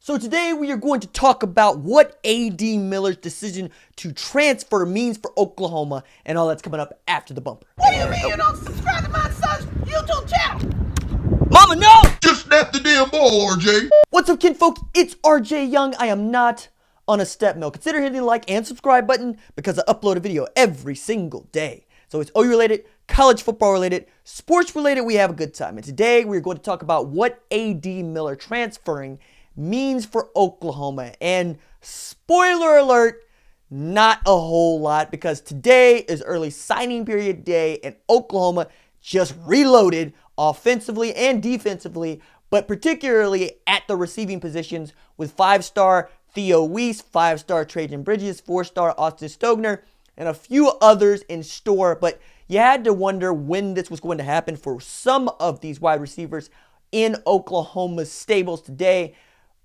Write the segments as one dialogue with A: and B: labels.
A: So today we are going to talk about what A.D. Miller's decision to transfer means for Oklahoma, and all that's coming up after the bumper.
B: What do you mean you don't subscribe to my son's YouTube channel?
A: Mama, no!
C: Just snap the damn ball, RJ.
A: What's up, kinfolk? It's RJ Young. I am not on a step mill. Consider hitting the like and subscribe button because I upload a video every single day. So it's OU related, college football related, sports related. We have a good time. And today we're going to talk about what A.D. Miller transferring means for Oklahoma. And spoiler alert, not a whole lot, because today is early signing period day and Oklahoma just reloaded offensively and defensively, but particularly at the receiving positions with 5-star Theo Wease, 5-star Trejan Bridges, 4-star Stogner, and a few others in store. But you had to wonder when this was going to happen for some of these wide receivers in Oklahoma's stables today.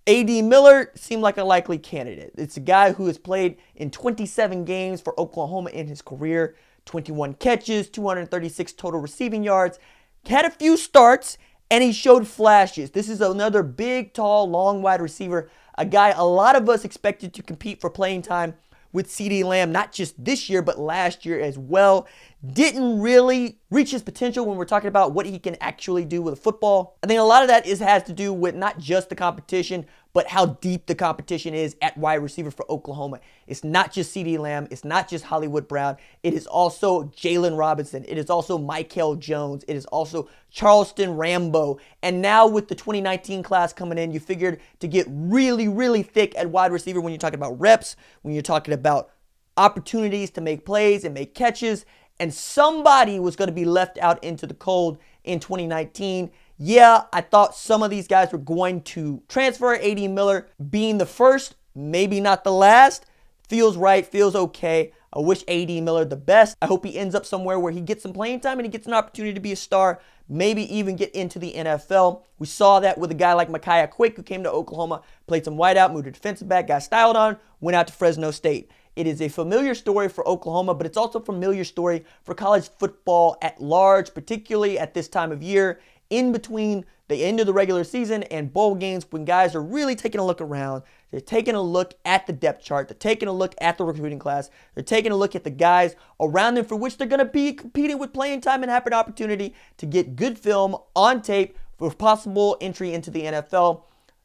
A: A.D. Miller seemed like a likely candidate. It's a guy who has played in 27 games for Oklahoma in his career, 21 catches, 236 total receiving yards, had a few starts, and he showed flashes. This is another big, tall, long wide receiver, a guy a lot of us expected to compete for playing time with CeeDee Lamb, not just this year, but last year as well. Didn't really reach his potential when we're talking about what he can actually do with a football. I think a lot of that has to do with not just the competition, but how deep the competition is at wide receiver for Oklahoma. It's not just CeeDee Lamb. It's not just Hollywood Brown. It is also Jaylon Robinson. It is also Mykely Jones. It is also Charleston Rambo. And now with the 2019 class coming in, you figured to get really, really thick at wide receiver when you're talking about reps, when you're talking about opportunities to make plays and make catches, and somebody was going to be left out into the cold in 2019. Yeah, I thought some of these guys were going to transfer. A.D. Miller being the first, maybe not the last, feels right, feels okay. I wish A.D. Miller the best. I hope he ends up somewhere where he gets some playing time and he gets an opportunity to be a star, maybe even get into the NFL. We saw that with a guy like Mykely Jones, who came to Oklahoma, played some wideout, moved to defensive back, got styled on, went out to Fresno State. It is a familiar story for Oklahoma, but it's also a familiar story for college football at large, particularly at this time of year, in between the end of the regular season and bowl games, when guys are really taking a look around. They're taking a look at the depth chart. They're taking a look at the recruiting class. They're taking a look at the guys around them for which they're going to be competing with playing time and have an opportunity to get good film on tape for possible entry into the NFL.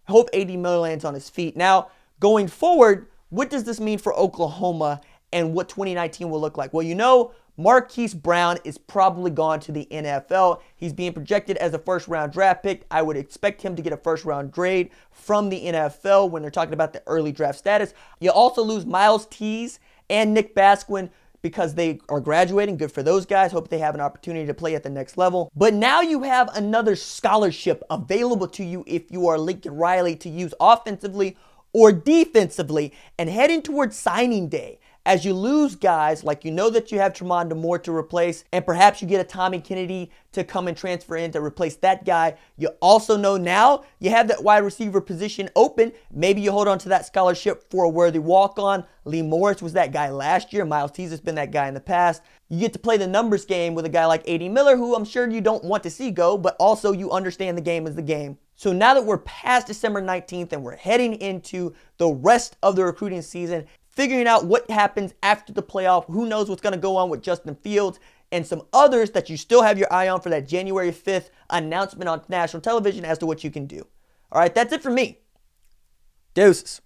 A: I hope A.D. Miller lands on his feet. Now, going forward, what does this mean for Oklahoma and what 2019 will look like? Well, you know, Marquise Brown is probably gone to the NFL. He's being projected as a first-round draft pick. I would expect him to get a first-round grade from the NFL when they're talking about the early draft status. You also lose Miles Tease and Nick Basquin because they are graduating. Good for those guys. Hope they have an opportunity to play at the next level. But now you have another scholarship available to you if you are Lincoln Riley to use offensively or defensively, and heading towards signing day, as you lose guys like you know that you have Tremonda Moore to replace, and perhaps you get a Tommy Kennedy to come and transfer in to replace that guy. You also know now you have that wide receiver position open. Maybe you hold on to that scholarship for a worthy walk-on. Lee Morris was that guy last year. Miles Tease has been that guy in the past. You get to play the numbers game with a guy like A.D. Miller, who I'm sure you don't want to see go, but also you understand the game is the game. So now that we're past December 19th and we're heading into the rest of the recruiting season, figuring out what happens after the playoff, who knows what's going to go on with Justin Fields, and some others that you still have your eye on for that January 5th announcement on national television as to what you can do. All right, that's it for me. Deuces.